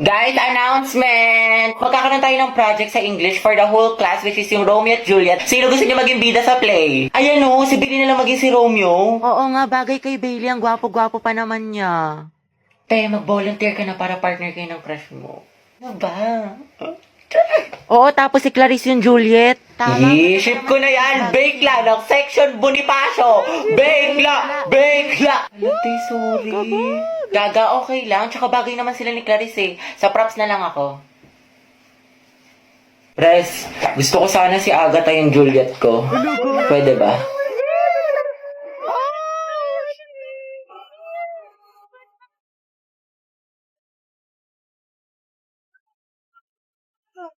Guys, announcement! Magkakaroon tayo ng project sa English for the whole class, which is yung Romeo at Juliet. Sino gusto niyo maging bida sa play? Ayan o, si Billy na lang maging si Romeo. Oo nga, bagay kay Bailey. Ang gwapo-gwapo pa naman niya. Te, mag-volunteer ka na para partner kayo ng crush mo. Ano ba? Oo, tapos si Clarice yung Juliet. Tama. Ship ko na yan! Bakla ng section Bonifacio! Bakla! Bakla! Ate, sorry. Gaga, okay lang. Tsaka bagay naman sila ni Clarice eh. Sa props na lang ako. Pres, gusto ko sana si Agatha yung Juliet ko. Pwede ba?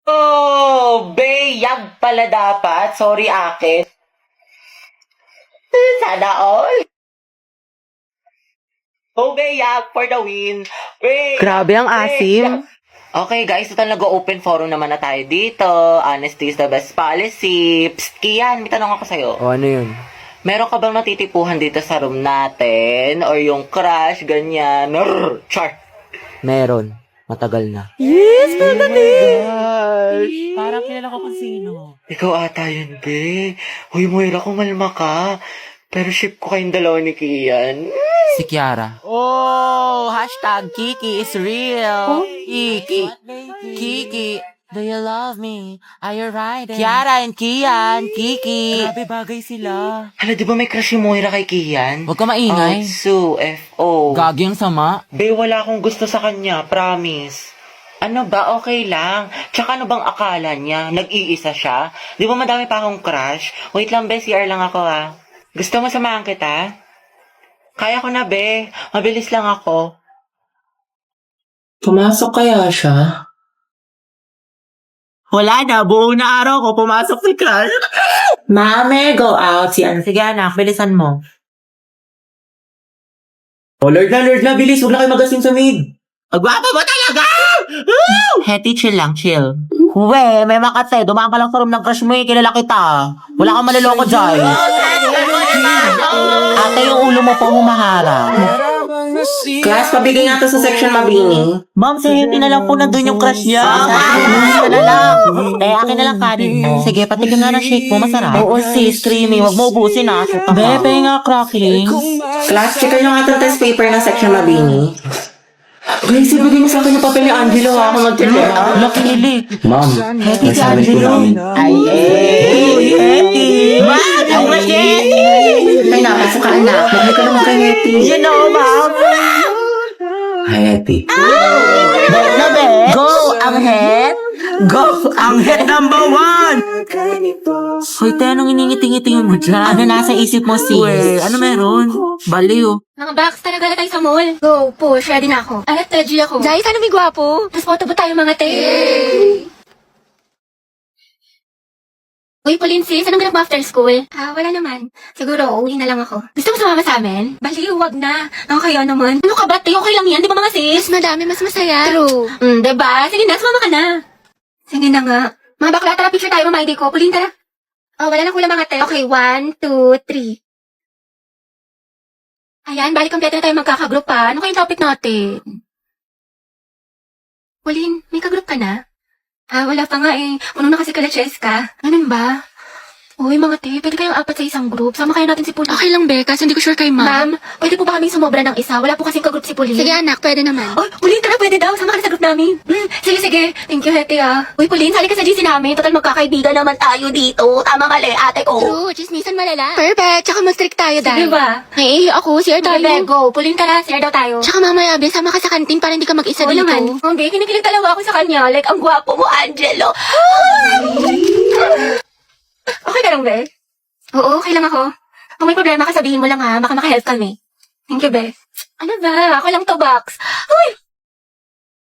Oh, Beyag pala dapat. Sorry, akin. Sana all. Oh, Beyag for the win. Beyag, grabe ang asim. Okay guys, total nag-open forum naman na tayo dito. Honesty is the best policy. Psst, Kian, may tanong ako sa'yo. O ano yun? Meron ka bang natitipuhan dito sa room natin? Or yung crush, ganyan? Char. Meron. Matagal na. Yes, magaling! Parang kilala ko kung sino. Ikaw ata yun, be. Huy, Moira, kumalma ka. Pero ship ko kayong dalawa ni Kian. Si Kiara. Oh, hashtag Kiki is real. Kiki. Kiki. Do you love me? Are you riding? Kiara and Kian. Kiki. Grabe bagay sila. Hala, di ba may crush si Moira kay Kian? Huwag ka maingay. Otsu, F.O. Gagi ang sama. Be, wala akong gusto sa kanya, promise. Ano ba? Okay lang. Tsaka ano bang akala niya? Nag-iisa siya? Di ba madami pa akong crush? Wait lang, be. CR lang ako, ah. Gusto mo samahan kita? Kaya ko na, be. Mabilis lang ako. Pumasok kaya siya? Wala na. Buong na araw ko. Pumasok si Carl. Mame, go out. Sige, anak. Bilisan mo. Oh, Lord na. Bilis. Huwag na kayo magasin sa mid. Agwapa mo talaga! Hetty, chill lang, chill. Uwe, may makatse. Dumaan ka lang sa room ng crush mo eh. Kilala kita. Wala kang maliloko dyan. Ate, yung ulo mo po humaharap. Class, pabigay nga to sa section mabini. Ma'am, si Hetty na lang po nandun yung crush niya. Akin na lang. Akin na lang kanin mo. Sige, patikin nga ng shake mo. Masarap. Oo, sis. Creamy. Huwag mo ubusin ah. Bebe nga, cracking. Class, check nyo nga itong test paper ng section mabini. Guys, ibigay mo sa akin yung papel ni Angelo ha, kung mag-check ha. Nakili. Ma'am, Hetty si nasabi po Angelo. namin. Ay, Hetty! Ma'am, yung Hetty! May napasok ka anak. Magay ka naman kay Hetty. Yan o, ma'am. Hi, Hetty. Na be? Go, ang het! Go, ang het number 1! Hoy, te, anong iningiti-ngiti mo dyan? Ano nasa isip mo, sis? Uwe, ano meron? Baliw. Mga box, talaga na tayo sa mall. Go, push, ready na ako. Alat, ready ako. Jai, sana may gwapo. Tapos photo ba tayo mga te? Uy, Pauline sis, anong ganap mo after school? Wala naman. Siguro, uwi na lang ako. Gusto mo sumama sa amin? Baliw, wag na. Ang kaya naman. Ano ka ba, te? Okay lang yan, di ba mga sis? Mas madami, mas masaya. True. Diba? Sige na, sumama ka na. Sige na nga. Mga bakla, tara, picture tayo, mama ID ko. Pauline, tara. Oh, wala nang kulang mga te. Okay, 1, 2, 3. Ayan, balik kompleto na tayo magkakagroup pa. Ano kayong topic natin? Pauline, may kagroup ka na? Wala pa nga eh. Unong na kasi kala Cheska. Ganun ba? Uy, mga te, pwede kayong apat sa isang group. Sama kayo natin si Pauline. Okay lang, be, kasi hindi ko sure kay ma'am. Ma'am, pwede po ba kaming sumobra ng isa? Wala po kasing kagroup si Pauline. Sige anak, pwede naman. Oh, Pauline, tara, pwede daw. Sama ka na sa group namin. Sige. Thank you, Hete ah. Uy, Pauline, sali ka sa GC namin. Total magkakaibigan naman tayo dito. Tama mali, ate ko. True, chismisan malala. Perfect, tsaka mag-strict tayo Sige dahil. ba? Naiihi ako, share tayo. Bebe, go. Pauline, tara, share daw tayo. Tsaka mamaya, be, sama ka sa kantin para hindi ka mag-isa Oo dito. naman. Okay, kinikilig talaga ako sa kanya. Like, ang gwapo mo, Angelo. Okay ka lang, be? Oo, okay lang ako. Kung may problema ka, sabihin mo lang ha. Baka makahelp kami. Thank you, be. Ano ba? Ako lang to, Box. Uy!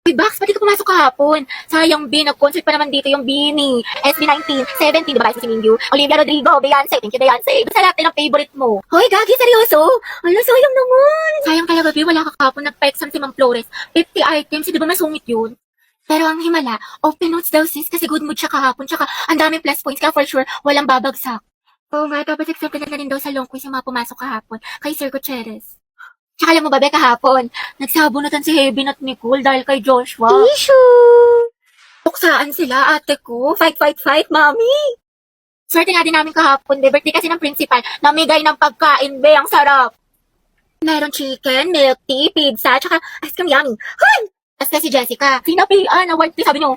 Uy, Box, pati ka pumasok kahapon. Sayang, B. Nag-concert pa naman dito yung Bini. SB19, 17, diba si Mingyu? Olivia Rodrigo, Beyonce. Thank you, Beyonce. Basta lahat ng favorite mo. Hoy, Gagi, seryoso? Ano, sayang naman. Sayang talaga, B. Wala ka kahapon. Nagpa-exam si Ma'am Flores. 50 items. Di ba masungit yun? Pero ang himala, open notes daw sis kasi good mood siya kahapon. Tsaka ang dami plus points kaya for sure walang babagsak. Oo nga, tapos accepted na rin daw sa long quiz yung mga pumasok kahapon kay Sir Gutierrez. Tsaka alam mo ba, Be, kahapon, nagsabunutan si Heaven at Nicole dahil kay Joshua. Issue! Tuksaan sila, ate ko. Fight, fight, fight, mami! Swerte nga din namin kahapon, Be. Birthday kasi ng principal. Namigay ng pagkain, Be. Ang sarap. Meron chicken, milk tea, pizza, tsaka ice cream yummy. Hoy! Tapos si Jessica. Sinapian na white tea, sabi niyo.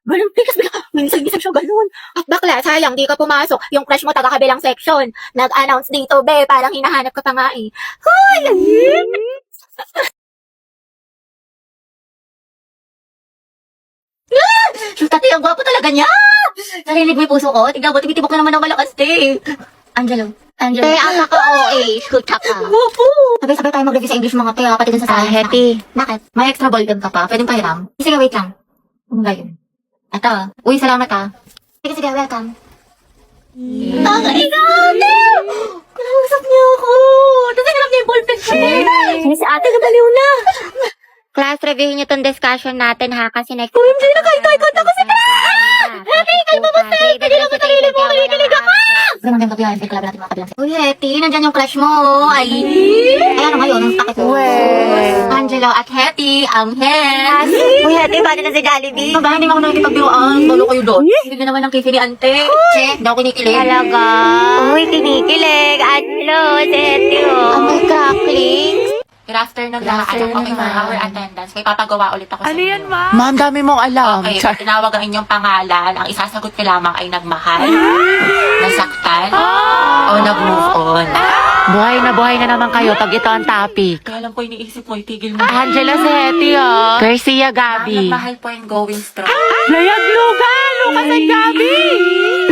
Ganun, tikas bigla. Minsan siya ganun. At bakla, sayang, di ka pumasok. Yung crush mo taga-kabilang section. Nag-announce dito, Be. Parang hinahanap ka pa nga eh. Hoy! Shoot, ate, ang gwapo talaga niya! Narinig mo yung puso ko? Tignan mo, tumitibok na naman ng malakas, te. Angelo. Te, ama ka OA. Shoot ka pa. Gwapo! Sabay-sabay tayo mag-review sa English mga te, pati dun sa science. Happy. Bakit? May extra ball gun ka pa. Pwedeng pahiram. Sige, wait lang. Ano ba yun? Ito. Uy, salamat ah. Sige, welcome. Ang ate! Kinausap niyo ako! Tapos hinarap niya yung ballpen ko. Si ate, nabaliw na. Class, review niyo tong discussion natin ha, kasi next... OMG, nakahikot ako sa Ate, kalma mo, Sir! Hindi lang mo sarili mo, kinikilig ako! Ganun din kabiyahin, may club natin mga kabilang. Uy, Hetty, nandyan yung crush mo. Ay, ayan ngayon, ang takit ko. Angelo at Hetty, ang hen. Uy, Hetty, paano na si Jollibee? Ba, hindi nga ako nakikipagbiruan. Balo kayo doon. Hindi naman ang kifili, ante. Che, hindi ako kinikilig. Talaga? Uy, kinikilig. Ano, Seti, oh. Ang may cracklings. Good afternoon lahat. Okay, for our attendance, may papagawa ulit ako sa Ano inyo. yan, ma? Ma'am, dami mong alam. Okay, Char. tinawag ang inyong pangalan. Ang isasagot ko lamang ay nagmahal, nasaktan, o nag-move on. Buhay na naman kayo pag ito ang topic. Kaya alam ko, iniisip mo, itigil mo. Angela Seti, oh. Garcia Gabi. Nagmahal po and going strong. Layag Luga! Lucas and Gabi!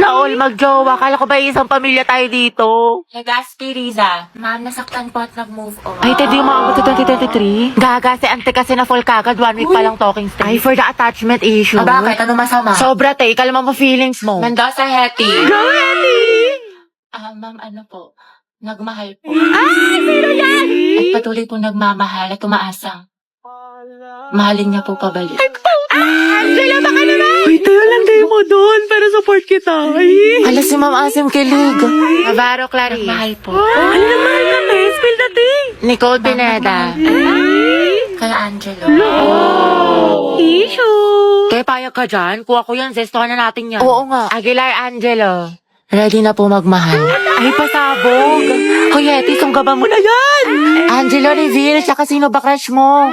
Naol, magjowa. Kala ko ba isang pamilya tayo dito? Legaspi Riza, ma'am, nasaktan po at nag-move on. Ay, Teddy, umaabot sa 2023? Gaga, si ante kasi na full kagad. 1 week pa lang talking stage. Ay, for the attachment issue. Ah, bakit? Ano masama? Sobra, te. Kalma mo feelings mo. Mendoza Hetty. Go, Hetty! Ma'am, ano po? Nagmahal po. Sino yan? At patuloy po nagmamahal at umaasang. Mahalin niya po pabalik. Angela, baka naman! Uy, tayo lang tayo mo doon para support kita. Ay. Alas si Ma'am Asim kilig. Navarro Clarice. Nagmahal po. Ano na mahal ka, te? Spill the tea. Nicole Pineda. Kaya Angelo. Issue. Kaya payag ka dyan? Kuha ko yan. Zestohan na natin yan. Oo nga. Aguilar Angelo. Ready na po magmahal. Ay, pasabog. Kuya, Eti, sunggaban mo na yan. Angelo, reveal. Tsaka sino ba crush mo?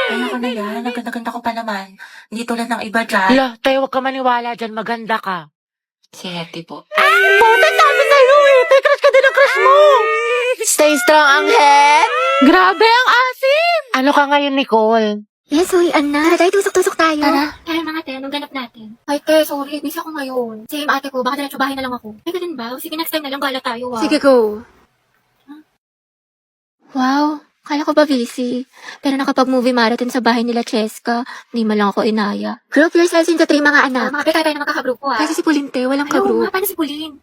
Ano ko na yan? Naganda-ganda ko pa naman. Hindi tulad ng iba dyan. Hala, tayo wag ka maniwala dyan. Maganda ka. Si Hetty po. Puta, sabi sa'yo eh. Tay, crush ka din ang crush mo. Stay strong, ang head. Grabe, ang asim. Ano ka ngayon, Nicole? Yes, uy, Anna. Tara, tayo, tusok-tusok tayo. Tara. Kaya mga te, anong ganap natin? Ay, te, sorry. Busy ako ngayon. Same ate ko, baka diretso bahay na lang ako. Ay, ganun ba? Sige, next time na lang gala tayo, ah. Sige, go. Wow, kala ko ba busy? Pero nakapag-movie marathon sa bahay nila Cheska, hindi man lang ako inaya. Group yourselves into 3 mga anak. Mga pe, tayo na magkakagrupo, ah. Kasi si Pulinte, walang Ay, oo kagroup. nga, paano si Pauline?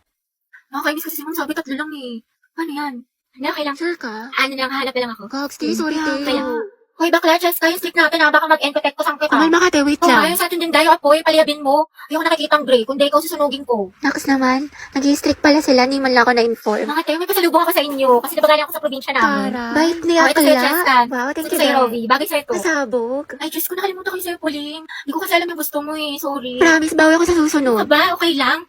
Nakakainis kasi si Mom, sabi 3 lang eh. Ano yan? Hindi, okay lang. Sure ka? Ano lang, hahanap na lang ako. Gogs, sorry, te. Kaya, hoy, bakla, Cheska, yung stick natin, ha? Baka mag-end-protect ko sang kita. Kumalma ka, te. Wait Kung lang. ayaw sa atin din dayo, apoy, paliyabin mo. Ayoko nakikita ang gray, kundi ikaw susunugin ko. Nakas naman, nag-i-strict pala sila, hindi man lang ako na-inform. Mga tayo, may pasalubong ako sa inyo, kasi nabagaling ako sa probinsya namin. Bait ni Oh, ito sa'yo, Akla. Cheska. Wow, thank Ito you, sa'yo, Dad. Rovi. Bagay sa'yo to. Pasabog. Ay, Diyos ko, nakalimutan ko yung sa'yo, Pauline. Hindi ko kasi alam yung gusto mo eh, sorry. Promise, bawi ako sa susunod. Aba, okay lang.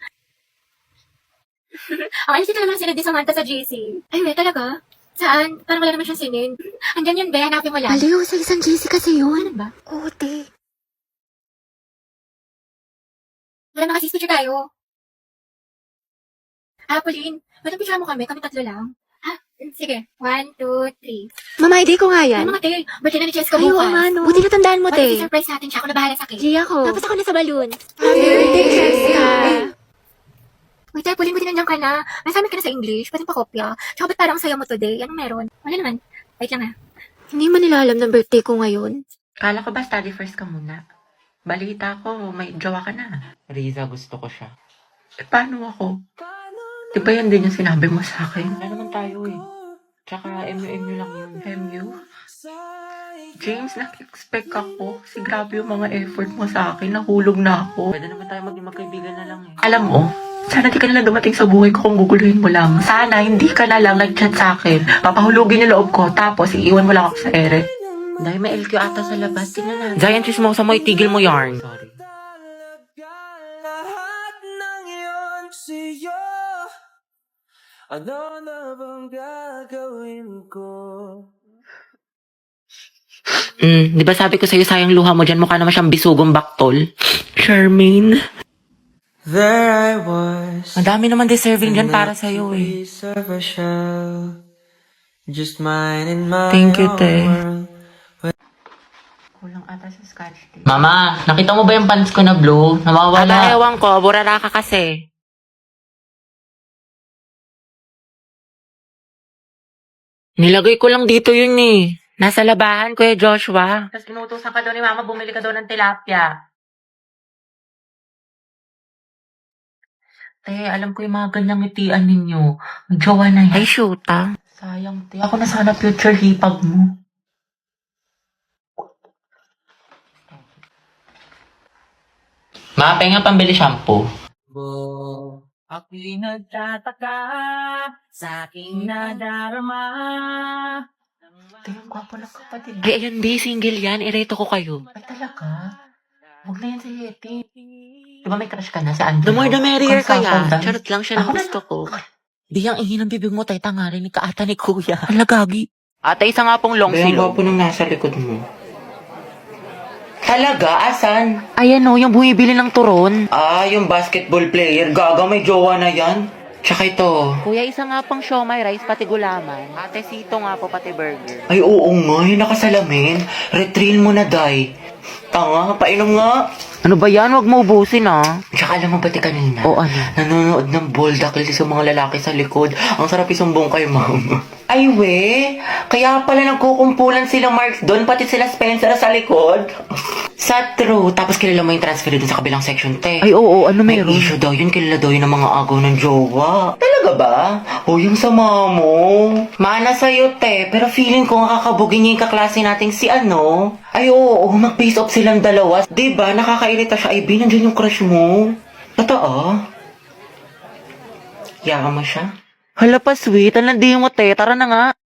Ay, sila naman sila di Samantha sa GC. Ay, we, talaga? Saan? Parang wala naman siyang sinin. Andyan yun, be, hanapin mo lang. Aliw, sa isang GC kasi yun. Ano ba? Oo, te. Wala makasisi picture tayo. Pauline, ba't picture mo kami? Kami 3 lang. Sige. 1, 2, 3. Mama, ID ko nga Ay, yan. mga te, birthday na ni Cheska Ay, oo bukas. nga, no. Buti natandaan mo, te. Surprise natin siya. Ako na bahala sa cake. Gia ko. Tapos ako na sa balloon. Happy birthday, Cheska. Wait, tayo, Pauline, buti nandiyan ka na. Nasabi ka na sa English. Pwede pa kopya. Tsaka ba't parang saya mo today? Anong meron? Wala naman. Wait lang, ha. Hindi man nila alam ng birthday ko ngayon. Kala ko ba study first ka muna? Balita ko, may jowa ka na. Riza, gusto ko siya. Paano ako? Di ba yan din yung sinabi mo sa akin? Wala naman tayo eh. Tsaka MU lang yun. MU? James, nag-expect ako. Kasi grabe yung mga effort mo sa akin. Nahulog na ako. Pwede naman tayo maging magkaibigan na lang eh. Alam mo, Sana di ka na lang dumating sa buhay ko kung guguluhin mo lang. Sana hindi ka na lang nag-chat sa akin. Papahulugin yung loob ko, tapos iiwan mo lang ako sa ere. Dahil may LQ ata sa labas, tingnan natin. Giant chismosa mo, itigil mo yarn. Sorry. Lahat ng iyon sa'yo. Ano na bang gagawin ko? Di ba sabi ko sa'yo sayang luha mo dyan, mukha naman siyang bisugong baktol. Charmaine. There I was. Ang dami naman deserving dyan para sa'yo eh. Piece of a shell. Just mine and my Thank you, own te. world. Kulang ata sa scotch tape. Mama, nakita mo ba yung pants ko na blue? Nawawala. Ewan ko, burara ka kasi. Nilagay ko lang dito yun eh. Nasa labahan, Kuya Joshua. Tapos inutusan ka daw ni Mama, bumili ka daw ng tilapia. Te, alam ko yung mga ganyang ngitian ninyo. May jowa na yan. Ay, shoot ah. Sayang, te. Ako na sana future hipag mo. Ma, penga pambili shampoo. Ako'y nagtataka sa aking nadarama. Te, yung gwapo ng kapatid. Ay, ayun, B, single yan. Ireto ko kayo. Ay, talaga? Huwag na yan sa Yeti. Di ba may crush ka na sa Angelo? The more the merrier Kung kaya. saan Charot lang siya ng Ako na- gusto ko. Di ang ihi ng bibig mo, tay tangarin ni kaata ni kuya. Alagagi. Ate, isa nga pong long Ba, yung silog. gwapo nung nasa likod mo. Talaga? Asan? Ayan o, yung bumibili ng turon. Ah, yung basketball player. Gaga, may jowa na yan. Tsaka ito. Kuya, isa nga pang siomay rice, pati gulaman. Ate, sito nga po, pati burger. Ay, oo nga. Yung nakasalamin. Retrill mo na, Day. Tanga, painom nga. Ano ba yan? Huwag mo ubusin ah. Tsaka alam mo ba kanina? O ano? Nanonood ng boldakil sa mga lalaki sa likod. Ang sarap isumbong kay mama. Ay, we. Kaya pala nagkukumpulan sila Mark doon, pati sila Spencer sa likod. Sa true. Tapos kilala mo yung transfer doon sa kabilang section, te. Ay, oo, ano May meron? issue daw yun. Kilala daw yun ng mga agaw ng jowa. Talaga ba? O, yung sama mo. Mana sa'yo, te. Pero feeling ko nga kakabugin niya yung kaklase nating si ano. Ay, oo. Mag-face off silang dalawa. Diba? Nakakairita siya. Ay, B, nandiyan yung crush mo. Totoo? Yaka mo siya? Hala pa, sweet. Ang landi mo, te. Tara na nga.